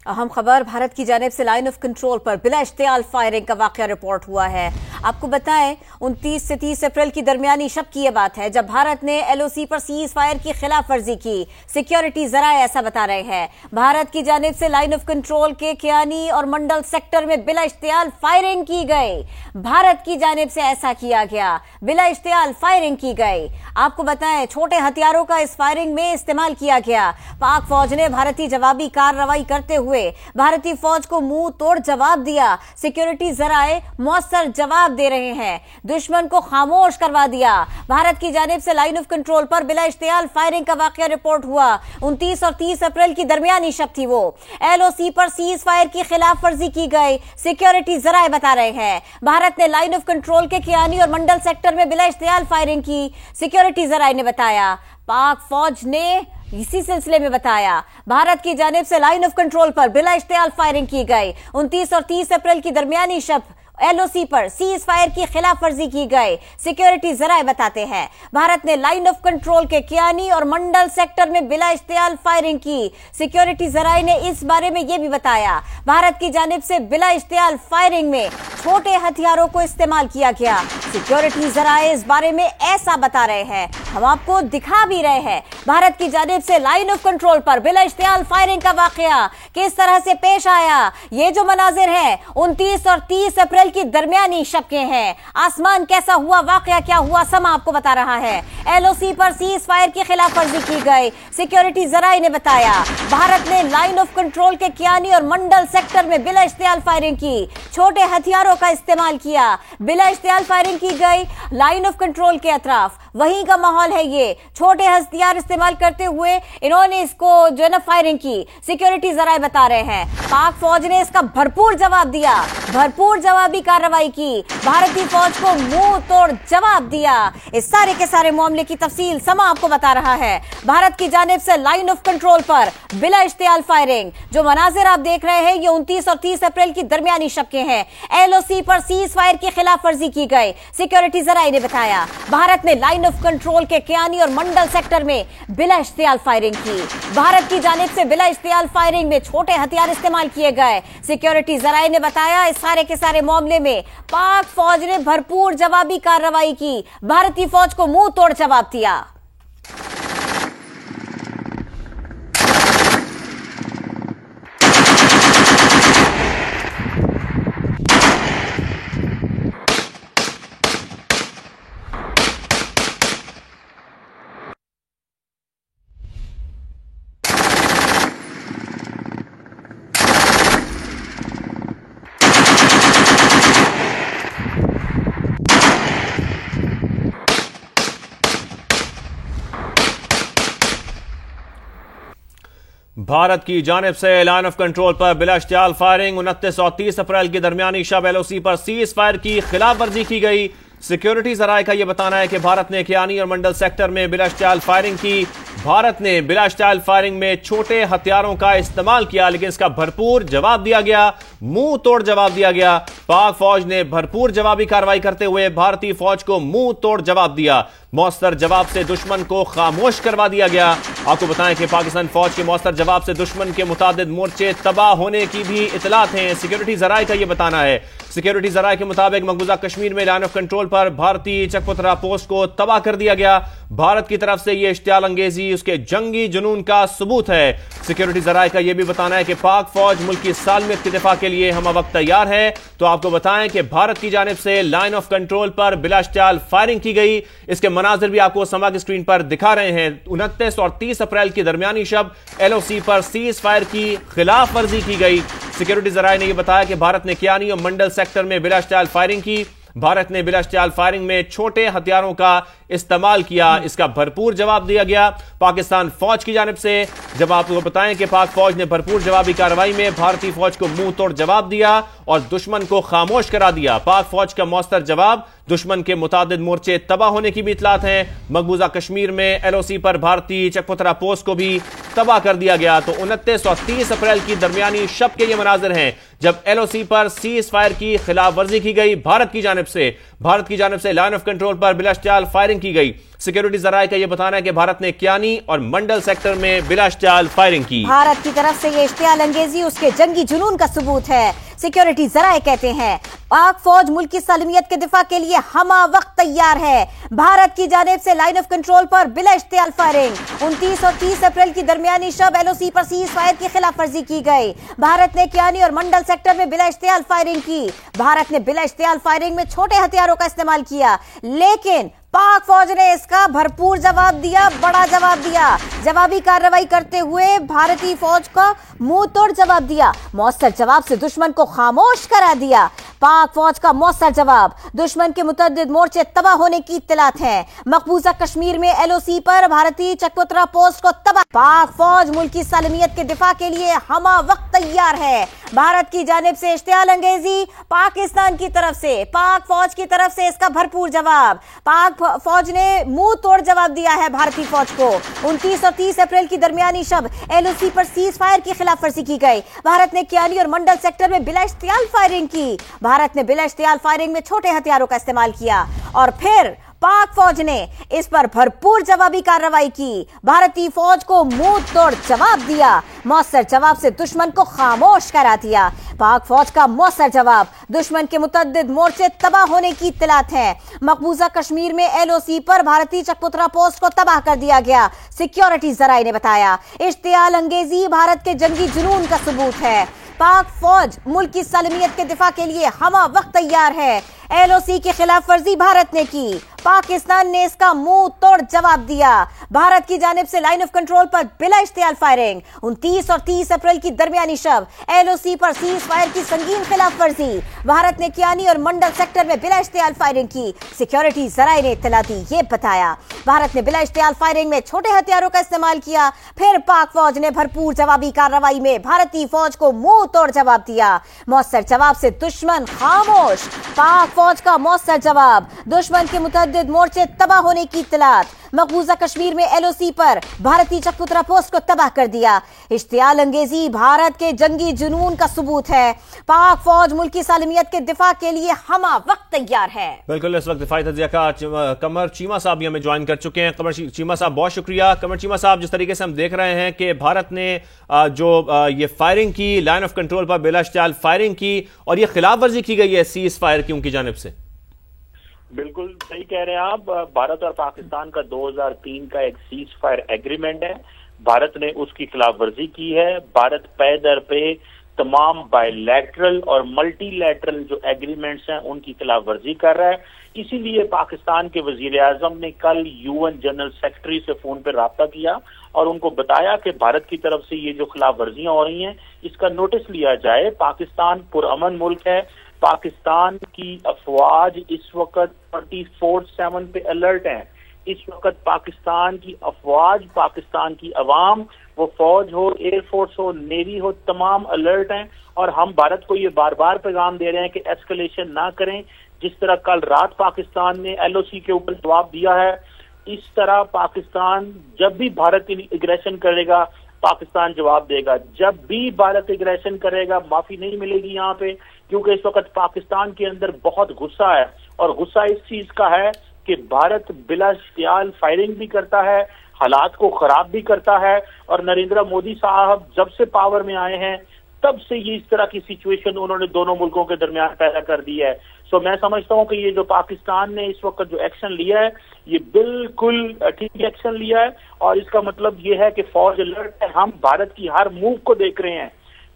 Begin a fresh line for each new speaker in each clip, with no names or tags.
अहम खबर, भारत की जानिब से लाइन ऑफ कंट्रोल पर बिला इश्तियाल फायरिंग का वाकया रिपोर्ट हुआ है। आपको बताएं 29 से 30 अप्रैल की दरमियानी शब की यह बात है जब भारत ने एलओसी पर सीज फायर की खिलाफ वर्जी की। सिक्योरिटी जराए ऐसा बता रहे हैं। भारत की जानिब से लाइन ऑफ कंट्रोल के कियानी और मंडल सेक्टर में बिला इश्तियाल फायरिंग की गई। भारत की जानिब से ऐसा किया गया, बिला इश्तियाल फायरिंग की गई। आपको बताएं छोटे हथियारों का इस फायरिंग में इस्तेमाल किया गया। पाक फौज ने भारतीय जवाबी कार्रवाई करते हुए भारतीय फौज को मुंह तोड़ जवाब दिया। सिक्योरिटी जराए मौसर जवाब दे रहे हैं, दुश्मन को खामोश करवा दिया। भारत की जानिब से लाइन ऑफ कंट्रोल पर बिला इश्तियाल फायरिंग का वाकया रिपोर्ट हुआ। 29 और 30 अप्रैल की दरमियानी शब थी वो। एलओसी पर सीज फायर की खिलाफ वर्जी की गई, सिक्योरिटी जराए बता रहे हैं। भारत ने लाइन ऑफ कंट्रोल के कियानी और मंडल सेक्टर में बिला इश्तियाल फायरिंग की, सिक्योरिटी जराए ने बताया। पाक फौज ने इसी सिलसिले में बताया भारत की जानिब से लाइन ऑफ कंट्रोल पर बिला इश्तियाल फायरिंग की गई। 29 और 30 अप्रैल की दरमियानी शब एलओसी पर सीज फायर की खिलाफ वर्जी की गई, सिक्योरिटी जराए बताते हैं। भारत ने लाइन ऑफ कंट्रोल के कियानी और मंडल सेक्टर में बिला इश्तियाल फायरिंग की। सिक्योरिटी जराए ने इस बारे में यह भी बताया भारत की जानिब से बिला इश्तियाल फायरिंग में छोटे हथियारों को इस्तेमाल किया गया। सिक्योरिटी जराए इस बारे में ऐसा बता रहे हैं, हम आपको दिखा भी रहे हैं। भारत की जानिब से लाइन ऑफ कंट्रोल पर बिला इश्तियाल फायरिंग का वाकया किस तरह से पेश आया। ये जो मनाजिर है 29 और 30 अप्रैल की दरमियानी शब के हैं। आसमान कैसा हुआ, वाकया क्या हुआ, समा आपको बता रहा है। एलओसी पर सीज फायर की खिलाफ वर्जी की गई, सिक्योरिटी जराए ने बताया। भारत ने लाइन ऑफ कंट्रोल के कियानी और मंडल सेक्टर में बिला इश्तियाल फायरिंग की, छोटे हथियारों का इस्तेमाल किया। बिला इश्तियाल फायरिंग की गई लाइन ऑफ कंट्रोल के अतराफ, वहीं का माहौल है ये। छोटे हथियार इस्तेमाल करते हुए इन्होंने इसको जो है ना फायरिंग की, सिक्योरिटी जराए बता रहे हैं। पाक फौज ने इसका भरपूर जवाब दिया, भरपूर जवाबी कार्रवाई की, भारतीय फौज को मुंह तोड़ जवाब दिया। इस सारे के सारे मामले की तफसील समा आपको बता रहा है। भारत की जानिब से लाइन ऑफ कंट्रोल पर बिला इश्तियाल फायरिंग, जो मनाजिर आप देख रहे हैं ये 29 और 30 अप्रैल की दरमियानी शब के हैं। एलओसी पर सीज फायर की खिलाफ वर्जी की गई, सिक्योरिटी जराए ने बताया। भारत ने लाइन ऑफ कंट्रोल के कियानी और मंडल सेक्टर में बिला इश्तियाल फायरिंग की। भारत की जानिब से बिला इश्तियाल फायरिंग में छोटे हथियार इस्तेमाल किए गए, सिक्योरिटी जराए ने बताया। इस सारे के सारे मामले में पाक फौज ने भरपूर जवाबी कार्रवाई की, भारतीय फौज को मुंह तोड़ जवाब दिया।
भारत की जानिब से लाइन ऑफ कंट्रोल पर बिला इश्तियाल फायरिंग, 29 और 30 अप्रैल की दरमियानी शब एलओसी पर सीज फायर की खिलाफ वर्जी की गई। सिक्योरिटी जराए का यह बताना है कि भारत ने कियानी और मंडल सेक्टर में बिला इश्तियाल फायरिंग की। भारत ने बिला इश्तियाल फायरिंग में छोटे हथियारों का इस्तेमाल किया, लेकिन इसका भरपूर जवाब दिया गया, मुंह तोड़ जवाब दिया गया। पाक फौज ने भरपूर जवाबी कार्रवाई करते हुए भारतीय फौज को मुंह तोड़ जवाब दिया। मौसर जवाब से दुश्मन को खामोश करवा दिया गया। आपको बताएं कि पाकिस्तान फौज के मौसर जवाब से दुश्मन के मुताबिक मोर्चे तबाह होने की भी इतलात हैं। सिक्योरिटी जराए का यह बताना है। सिक्योरिटी जराए के मुताबिक मकबूजा कश्मीर में लाइन ऑफ कंट्रोल पर भारतीय चकपतरा पोस्ट को तबाह कर दिया गया। भारत की तरफ से यह इश्तियाल अंगेजी उसके जंगी जुनून का सबूत है। सिक्योरिटी जराए का यह भी बताना है कि पाक फौज मुल्क की सालमियत के दिफा के लिए हम वक्त तैयार है। तो आपको बताएं कि भारत की जानिब से लाइन ऑफ कंट्रोल पर बिला इश्तियाल फायरिंग की गई। इसके मनाजिर भी आपको समा की स्क्रीन पर दिखा रहे हैं। 29 और 30 अप्रैल की दरमियानी शब एलओसी पर सीज फायर की खिलाफ वर्जी की गई। सिक्योरिटी जराए ने यह बताया कि भारत ने कियानी और मंडल सेक्टर में बिला इश्तियाल फायरिंग की। भारत ने बिला इश्तियाल फायरिंग में छोटे हथियारों का इस्तेमाल किया, इसका भरपूर जवाब दिया गया पाकिस्तान फौज की जानिब से। जब आपको बताएं कि पाक फौज ने भरपूर जवाबी कार्रवाई में भारतीय फौज को मुंह तोड़ जवाब दिया और दुश्मन को खामोश करा दिया। पाक फौज का मौसर जवाब दुश्मन के मुतादिद मोर्चे तबाह होने की भी इतलात हैं। मकबूजा कश्मीर में LOC पर भारतीय चकपथरा पोस्ट को भी तबाह कर दिया गया। तो 29 और 30 अप्रैल की दरमियानी शब के ये मनाजिर हैं जब LOC पर सीज फायर की खिलाफ वर्जी की गई। भारत की जानिब से लाइन ऑफ कंट्रोल पर बिलाश्तियाल फायरिंग की गई। सिक्योरिटी जराये का यह बताना है कि भारत ने कियानी और मंडल सेक्टर में बिलाश्तियाल फायरिंग की।
भारत की तरफ से ये इश्तियाल अंगेजी उसके जंगी जुनून का सबूत है। सिक्योरिटी जराये कहते हैं पाक फौज मुल्क की सलामियत के दिफा के लिए हमा वक्त तैयार है। भारत की जानिब से लाइन ऑफ कंट्रोल पर बिला इश्तियाल फायरिंग। 29 और 30 अप्रैल की दरमियानी शब LOC पर सीज फायर की खिलाफ वर्जी की गई। भारत ने कियानी और मंडल सेक्टर में बिला इश्तियाल फायरिंग की। भारत ने बिला इश्तियाल फायरिंग में छोटे हथियारों का इस्तेमाल किया, लेकिन पाक फौज ने इसका भरपूर जवाब दिया, बड़ा जवाब दिया। जवाबी कार्रवाई करते हुए भारतीय फौज का मुंह तोड़ जवाब दिया। मौसर जवाब से दुश्मन को खामोश करा दिया। पाक फौज का मौसर जवाब, दुश्मन के मुतअद्दिद मोर्चे तबाह होने की इत्तलात हैं। मकबूजा कश्मीर में LOC पर भारतीय चकपथरा पोस्ट को तबाह। पाक फौज मुल्क की सलामियत के दिफा के लिए हमा वक्त तैयार है। भारत की जानिब से इश्तियाल अंगेजी, पाकिस्तान की तरफ से, पाक फौज की तरफ से इसका भरपूर जवाब। पाक फौज ने मुंह तोड़ जवाब दिया है भारतीय फौज को। 29 और 30 अप्रैल की दरमियानी शब LOC पर सीज फायर की खिलाफ वर्जी की गई। भारत ने कियानी और मंडल सेक्टर में बिला इश्तियाल फायरिंग की। भारत ने बिला इश्तियाल फायरिंग में छोटे हथियारों का इस्तेमाल किया और फिर पाक फौज ने इस पर भरपूर जवाबी कार्रवाई की। भारतीय फौज को मुंह तोड़ जवाब दिया। मौसर जवाब से दुश्मन को खामोश करा दिया। पाक फौज का मौसर जवाब, दुश्मन के मुतअद्दिद मोर्चे तबाह होने की इत्तलात है। मकबूजा कश्मीर में LOC पर भारतीय चकपथरा पोस्ट को तबाह कर दिया गया। सिक्योरिटी जराये ने बताया इश्तियाल अंगेजी भारत के जंगी जुनून का सबूत है। पाक फौज मुल्क की सलामियत के दिफा के लिए हमा वक्त तैयार है। LOC की खिलाफ वर्जी भारत ने की, पाकिस्तान ने इसका मुंह तोड़ जवाब दिया। भारत की जानिब से लाइन ऑफ कंट्रोल पर बिला इश्तियाल फायरिंग। 29 और 30 अप्रैल की दरमियानी शब LOC पर सीज फायर की संगीन खिलाफ वर्जी। भारत ने कियानी और मंडल सेक्टर में बिला इश्तियाल फायरिंग की। सिक्योरिटी जराये ने इत्तला दी, ये बताया भारत ने बिला इश्तियाल फायरिंग में छोटे हथियारों का इस्तेमाल किया। फिर पाक फौज ने भरपूर जवाबी कार्रवाई में भारतीय फौज को मुंह तोड़ जवाब दिया। मौसर जवाब से दुश्मन खामोश। पाक फौज का मौसर जवाब, दुश्मन के मुतअद्दिद मोर्चे तबाह होने की इत्तलात। मकबूजा कश्मीर में LOC पर भारतीय चकपथरा पोस्ट को तबाह कर दिया। इश्तियाल अंगेजी भारत के जंगी जुनून का सबूत है। पाक फौज मुल्क की सलामियत के दिफा के लिए हमा वक्त तैयार है।
बिल्कुल, इस वक्त दिफाई तज्जिया का कमर चीमा साहब भी हमें ज्वाइन कर चुके हैं। कमर चीमा साहब बहुत शुक्रिया। कमर चीमा साहब, जिस तरीके से हम देख रहे हैं कि भारत ने ये फायरिंग की, लाइन ऑफ कंट्रोल पर बिला इश्तियाल फायरिंग की और ये खिलाफ वर्जी की गई है सीज फायर की उनकी जानिब से।
बिल्कुल सही कह रहे हैं आप। भारत और पाकिस्तान का 2003 का एक सीज फायर एग्रीमेंट है। भारत ने उसकी खिलाफ वर्जी की है। भारत पे दर पे तमाम बायलैटरल और मल्टीलैटरल जो एग्रीमेंट्स हैं उनकी खिलाफ वर्जी कर रहा है। इसीलिए पाकिस्तान के वजीर आजम ने कल UN जनरल सेक्रेटरी से फोन पर राब्ता किया और उनको बताया कि भारत की तरफ से ये जो खिलाफ वर्जियां हो रही हैं इसका नोटिस लिया जाए। पाकिस्तान पुरअमन मुल्क है। पाकिस्तान की अफवाज इस वक्त 24/7 पे अलर्ट है। इस वक्त पाकिस्तान की अफवाज, पाकिस्तान की अवाम, वो फौज हो, एयरफोर्स हो, नेवी हो, तमाम अलर्ट हैं और हम भारत को ये बार बार पैगाम दे रहे हैं कि एस्केलेशन ना करें। जिस तरह कल रात पाकिस्तान ने LOC के ऊपर जवाब दिया है, इस तरह पाकिस्तान जब भी भारत एग्रेशन करेगा पाकिस्तान जवाब देगा। जब भी भारत एग्रेशन करेगा माफी नहीं मिलेगी यहाँ पे, क्योंकि इस वक्त पाकिस्तान के अंदर बहुत गुस्सा है और गुस्सा इस चीज का है कि भारत बिला इश्तियाल फायरिंग भी करता है, हालात को खराब भी करता है और नरेंद्र मोदी साहब जब से पावर में आए हैं तब से ये इस तरह की सिचुएशन उन्होंने दोनों मुल्कों के दरमियान पैदा कर दी है। सो मैं समझता हूं कि ये जो पाकिस्तान ने इस वक्त जो एक्शन लिया है ये बिल्कुल ठीक एक्शन लिया है और इसका मतलब ये है कि फौज अलर्ट है। हम भारत की हर मूव को देख रहे हैं।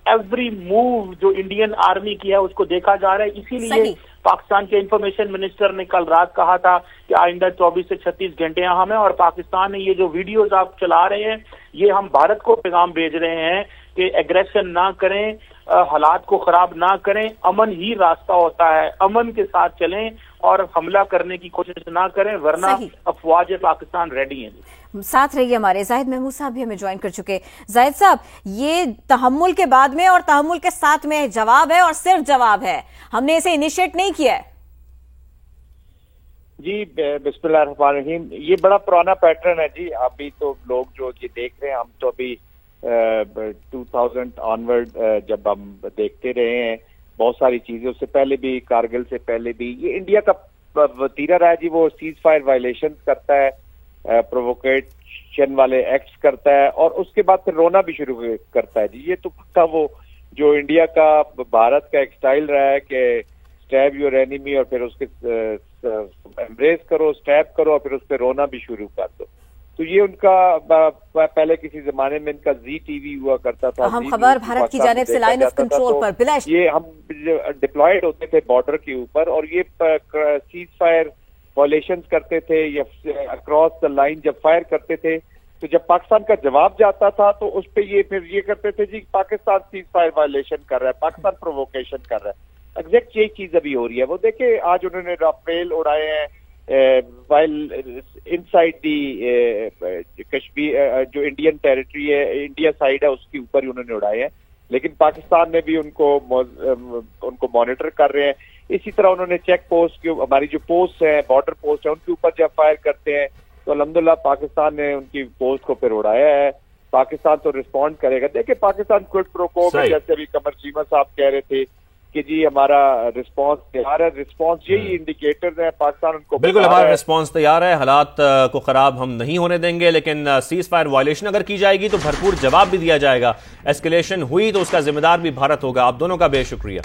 एवरी मूव जो इंडियन आर्मी की है उसको देखा जा रहा है। इसीलिए पाकिस्तान के इंफॉर्मेशन मिनिस्टर ने कल रात कहा था कि आइंदा 24 से 36 घंटे अहम है और पाकिस्तान ने ये जो वीडियोज आप चला रहे हैं ये हम भारत को पैगाम भेज रहे हैं कि एग्रेशन ना करें, हालात को खराब ना करें, अमन ही रास्ता होता है, अमन के साथ चलें और हमला करने की कोशिश ना करें, वरना अफवाज पाकिस्तान रेडी हैं।
साथ रहिए हमारे जाहिद महमूद साहब भी हमें ज्वाइन कर चुके। जाहिद साहब, ये तहम्मुल के बाद में और तहम्मुल के साथ में जवाब है और सिर्फ जवाब है, हमने इसे इनिशिएट नहीं किया है।
जी बिस्मिल्लाहिर्रहमानिर्रहीम। ये बड़ा पुराना पैटर्न है जी। अभी तो लोग जो ये देख रहे हैं, हम तो अभी 2000 ऑनवर्ड जब हम देखते रहे हैं बहुत सारी चीजें, उससे पहले भी, कारगिल से पहले भी ये इंडिया का वतीरा रहा है जी। वो सीज फायर वायलेशन करता है, प्रोवोकेशन वाले एक्ट्स करता है और उसके बाद फिर रोना भी शुरू करता है जी। ये तो पक्का वो जो इंडिया का, भारत का एक स्टाइल रहा है कि स्टैब योर एनिमी और फिर उसके एम्ब्रेस करो, स्टैब करो और फिर उस पर रोना भी शुरू कर दो। तो ये उनका पहले किसी जमाने में इनका जी टीवी हुआ करता था।
अहम खबर भारत की जानिब से लाइन ऑफ कंट्रोल पर बिलाश,
ये हम डिप्लॉयड होते थे बॉर्डर के ऊपर और ये सीज फायर वायलेशन करते थे या अक्रॉस द लाइन जब फायर करते थे, तो जब पाकिस्तान का जवाब जाता था तो उस पर ये फिर ये करते थे जी पाकिस्तान सीज फायर वायलेशन कर रहा है, पाकिस्तान प्रोवोकेशन कर रहा है। एग्जैक्ट यही चीज अभी हो रही है। वो देखे आज उन्होंने राफेल उड़ाए हैं वाइल इनसाइड दी कश्मीर, जो इंडियन टेरिटरी है, इंडिया साइड है, उसके ऊपर ही उन्होंने उड़ाए हैं, लेकिन पाकिस्तान में भी उनको मॉनिटर कर रहे हैं। इसी तरह उन्होंने चेक पोस्ट के, हमारी जो पोस्ट है, बॉर्डर पोस्ट है, उनके ऊपर जब फायर करते हैं तो अल्हम्दुलिल्लाह पाकिस्तान ने उनकी पोस्ट को फिर उड़ाया है। पाकिस्तान तो रिस्पॉन्ड करेगा। देखिए पाकिस्तान क्विड प्रो को, जैसे अभी कमर चीमा साहब कह रहे थे कि जी हमारा रिस्पांस तैयार है, रिस्पांस यही इंडिकेटर्स है, पाकिस्तान उनको
बिल्कुल हमारा रिस्पांस तैयार है, हालात को खराब हम नहीं होने देंगे, लेकिन सीज फायर वायलेशन अगर की जाएगी तो भरपूर जवाब भी दिया जाएगा। एस्केलेशन हुई तो उसका जिम्मेदार भी भारत होगा। आप दोनों का बेशुक्रिया।